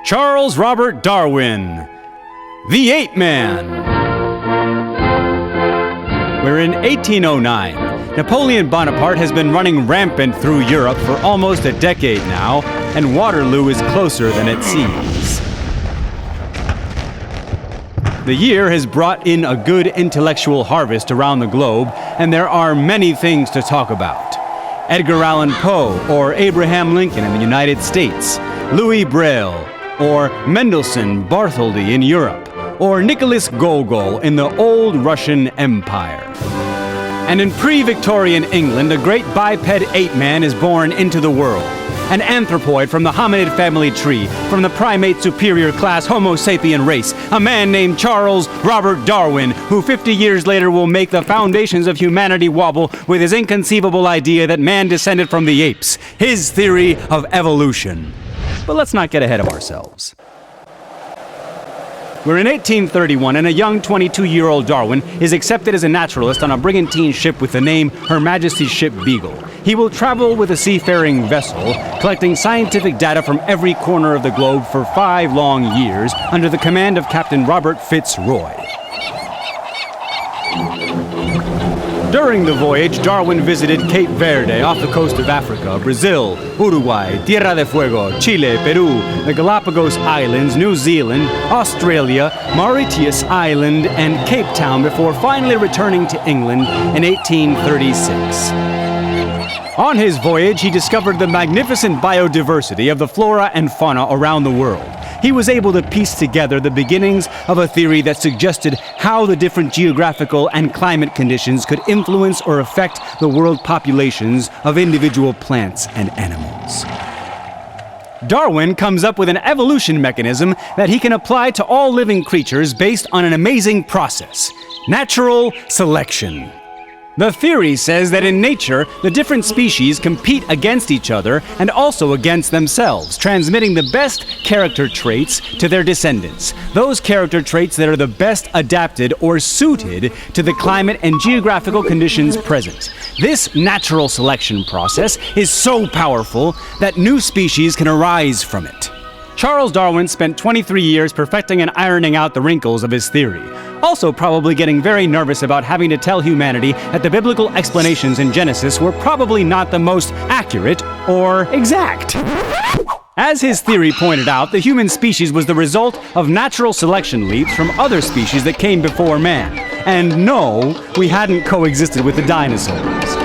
Charles Robert Darwin, the Ape Man. We're in 1809. Napoleon Bonaparte has been running rampant through Europe for almost a decade now, and Waterloo is closer than it seems. The year has brought in a good intellectual harvest around the globe, and there are many things to talk about. Edgar Allan Poe, or Abraham Lincoln in the United States, Louis Braille, or Mendelssohn Bartholdy in Europe, or Nicholas Gogol in the old Russian Empire. And in pre-Victorian England, a great biped ape man is born into the world. An anthropoid from the hominid family tree, from the primate superior class Homo sapien race, a man named Charles Robert Darwin, who 50 years later will make the foundations of humanity wobble with his inconceivable idea that man descended from the apes, his theory of evolution. But let's not get ahead of ourselves. We're in 1831, and a young 22-year-old Darwin is accepted as a naturalist on a brigantine ship with the name Her Majesty's Ship Beagle. He will travel with a seafaring vessel, collecting scientific data from every corner of the globe for 5 long years under the command of Captain Robert Fitzroy. During the voyage, Darwin visited Cape Verde off the coast of Africa, Brazil, Uruguay, Tierra del Fuego, Chile, Peru, the Galapagos Islands, New Zealand, Australia, Mauritius Island, and Cape Town before finally returning to England in 1836. On his voyage, he discovered the magnificent biodiversity of the flora and fauna around the world. He was able to piece together the beginnings of a theory that suggested how the different geographical and climate conditions could influence or affect the world populations of individual plants and animals. Darwin comes up with an evolution mechanism that he can apply to all living creatures based on an amazing process: natural selection. The theory says that in nature, the different species compete against each other and also against themselves, transmitting the best character traits to their descendants. Those character traits that are the best adapted or suited to the climate and geographical conditions present. This natural selection process is so powerful that new species can arise from it. Charles Darwin spent 23 years perfecting and ironing out the wrinkles of his theory, also probably getting very nervous about having to tell humanity that the biblical explanations in Genesis were probably not the most accurate or exact. As his theory pointed out, the human species was the result of natural selection leaps from other species that came before man. And no, we hadn't coexisted with the dinosaurs.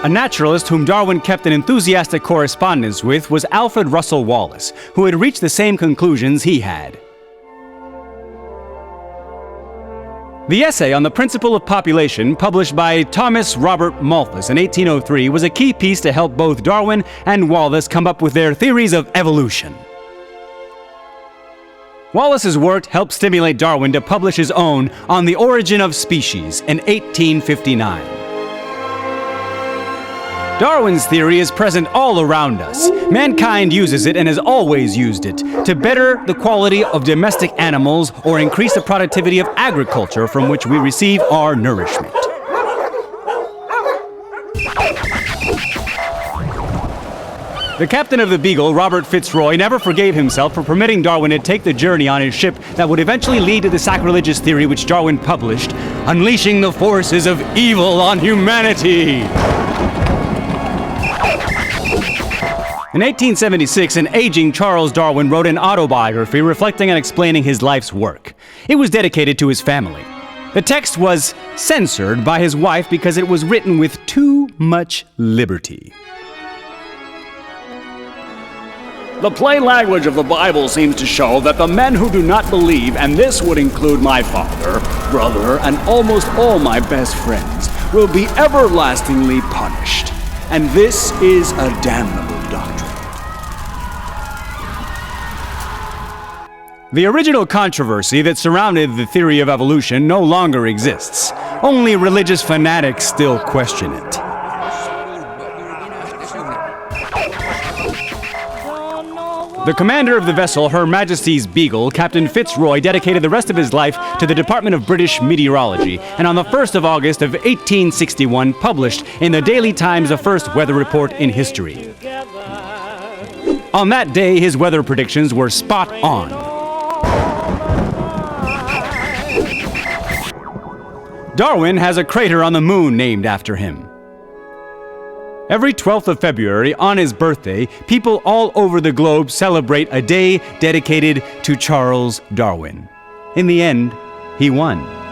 A naturalist whom Darwin kept an enthusiastic correspondence with was Alfred Russel Wallace, who had reached the same conclusions he had. The essay on the principle of population, published by Thomas Robert Malthus in 1803, was a key piece to help both Darwin and Wallace come up with their theories of evolution. Wallace's work helped stimulate Darwin to publish his own On the Origin of Species in 1859. Darwin's theory is present all around us. Mankind uses it and has always used it to better the quality of domestic animals or increase the productivity of agriculture from which we receive our nourishment. The captain of the Beagle, Robert Fitzroy, never forgave himself for permitting Darwin to take the journey on his ship that would eventually lead to the sacrilegious theory which Darwin published, unleashing the forces of evil on humanity. In 1876, an aging Charles Darwin wrote an autobiography reflecting and explaining his life's work. It was dedicated to his family. The text was censored by his wife because it was written with too much liberty. The plain language of the Bible seems to show that the men who do not believe, and this would include my father, brother, and almost all my best friends, will be everlastingly punished. And this is a damnable doctrine. The original controversy that surrounded the theory of evolution no longer exists. Only religious fanatics still question it. The commander of the vessel, Her Majesty's Beagle, Captain Fitzroy, dedicated the rest of his life to the Department of British Meteorology, and on the 1st of August of 1861 published in the Daily Times the first weather report in history. On that day, his weather predictions were spot on. Darwin has a crater on the moon named after him. Every 12th of February, on his birthday, people all over the globe celebrate a day dedicated to Charles Darwin. In the end, he won.